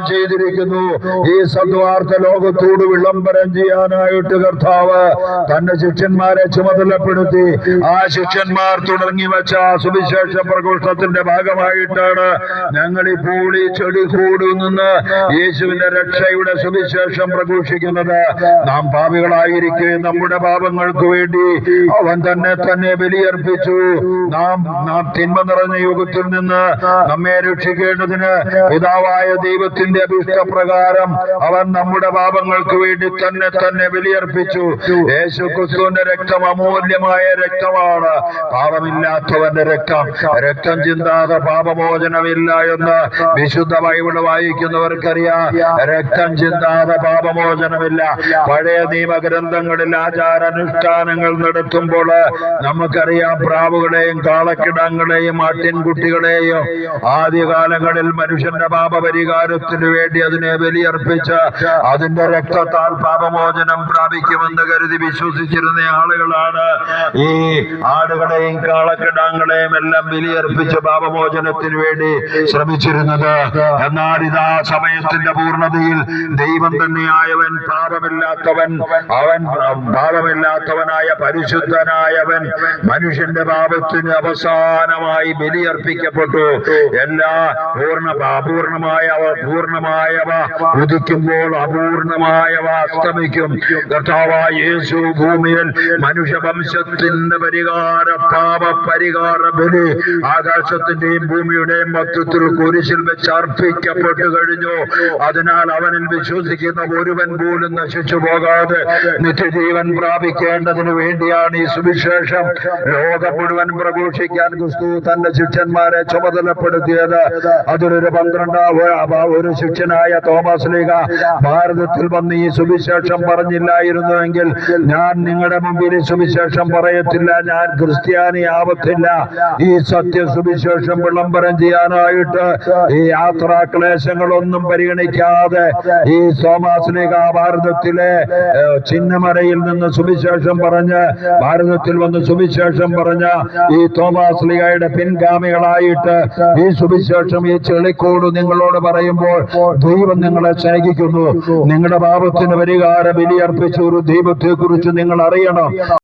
ചെയ്തിരിക്കുന്നു. ഈ സദ്വാർത്ത ലോകത്തോട് വിളംബരം ചെയ്യാനായിട്ട് കർത്താവ് തന്റെ ശിഷ്യന്മാരെ ചുമതലപ്പെടുത്തി. ആ ശിഷ്യന്മാർ തുടങ്ങി വെച്ച സുവിശേഷ പ്രഘോഷണത്തിന്റെ ഭാഗമായിട്ടാണ് ഞങ്ങൾ ഇപ്പോൾ ഈ ചെടിക്കൂടിൽ നിന്ന് യേശുവിന്റെ രക്ഷയുടെ സുവിശേഷം പ്രഘോഷിക്കുന്നത്. നാം പാപികളായിരിക്കെ നമ്മുടെ പാപങ്ങൾക്ക് വേണ്ടി അവൻ തന്നെ ബലിയർപ്പിച്ചു. നാം തിന്മ നിറഞ്ഞ യുഗത്തിൽ നിന്ന് നമ്മെ രക്ഷിക്കേണ്ടതിന് പിതാവായ ദൈവത്തിന്റെ അഭിഷ്ടപ്രകാരം അവൻ നമ്മുടെ പാപങ്ങൾക്ക് വേണ്ടി തന്നെ ബലിയർപ്പിച്ചു. യേശു ക്രിസ്തുവിന്റെ രക്തം അമൂല്യമായ രക്തമാണ്. പാപമില്ലാത്തവന്റെ രക്തം ചിന്താതെ പാപമോചനമില്ല എന്ന് വിശുദ്ധ ബൈബിൾ വായിക്കുന്നവർക്കറിയാം. രക്തം ചിന്താതെ പാപമോചനമില്ല. പഴയ നിയമഗ്രന്ഥങ്ങളിൽ ആചാരാനുഷ്ഠാനങ്ങൾ നടത്തുമ്പോൾ നമുക്കറിയാം, പ്രാവുകളെയും കാളക്കിടങ്ങളെയും ആട്ടിൻകുട്ടികളെയും ആദ്യകാലങ്ങളിൽ മനുഷ്യന്റെ പാപപരിഹാരത്തിനു വേണ്ടി അതിനെ ബലിയർപ്പിച്ച് അതിന്റെ രക്തത്താൽ പാപമോചനം പ്രാപിക്കുമെന്ന് കരുതി വിശ്വസിച്ചിരുന്ന ആളുകളാണ് ഈ ആടുകളെയും കാളക്കിടങ്ങളെയും എല്ലാം ബലിയർപ്പിച്ച് പാപമോചനത്തിന് വേണ്ടി ശ്രമിച്ചിരുന്നത്. എന്നാൽ ഇതാ സമയത്തിന്റെ പൂർണ്ണതയിൽ ദൈവം തന്നെയായവൻ, പാപമില്ലാത്തവനായ പരിശുദ്ധനായവൻ മനുഷ്യന്റെ പാപത്തിന് അവസാനമായി ബലിയർപ്പിക്കപ്പെട്ടു. എല്ലാ പൂർണ്ണമായവ ഉദിക്കുമ്പോൾ അപൂർണമായവ അസ്തമിക്കും. കർത്താവായ യേശു ഭൂമിയിൽ മനുഷ്യവംശത്തിന്റെ പാപപരിഹാര ബലി ആകാശത്തിന്റെയും ഭൂമിയുടെയും മൊത്തത്തിൽ കുരിശിൽ വെച്ച് അർപ്പിക്കപ്പെട്ടു കഴിഞ്ഞു. അതിനാൽ അവനിൽ വിശ്വസിക്കുന്ന ഒരുവൻ പോലും നശിച്ചു പോകാതെ നിത്യജീവൻ പ്രാപിക്കേണ്ടതിന് വേണ്ടിയാണ് ഈ സുവിശേഷം ലോകം മുഴുവൻ പ്രഘോഷിക്കാൻ ക്രിസ്തു തന്റെ ശിഷ്യന്മാരെ ചുമതലപ്പെടുത്തിയത്. അതിലൊരു 12 ഒരു ശിഷ്യനായ തോമസ് ലീഗ ഭാരതത്തിൽ വന്ന് ഈ സുവിശേഷം പറഞ്ഞില്ലായിരുന്നുവെങ്കിൽ ഞാൻ നിങ്ങളുടെ മുമ്പിൽ ഈ സുവിശേഷം പറയത്തില്ല, ഞാൻ ക്രിസ്ത്യാനി ആവത്തില്ല. ഈ സത്യ സുവിശേഷം വിളംബരം ചെയ്യാനായിട്ട് ഈ യാത്രാക്ലേശങ്ങളൊന്നും പരിഗണിക്കാതെ ഈ തോമസ് ലീഗ ഭാരതത്തിലെ ചിന്നമരയിൽ നിന്ന് സുവിശേഷം പറഞ്ഞ് ഭാരതത്തിൽ വന്ന് സുവിശേഷം പറഞ്ഞ ഈ തോമസ് ലീഗയുടെ പിൻഗാമികളായിട്ട് ഈ സുവിശേഷം ഈ ചെളിക്കോട് നിങ്ങളോട് പറയുമ്പോൾ ദൈവം നിങ്ങളെ സ്നേഹിക്കുന്നു. നിങ്ങളുടെ പാപത്തിന് പരിഹാര ബലിയർപ്പിച്ച ഒരു ദൈവത്തെ കുറിച്ച് നിങ്ങൾ അറിയണം.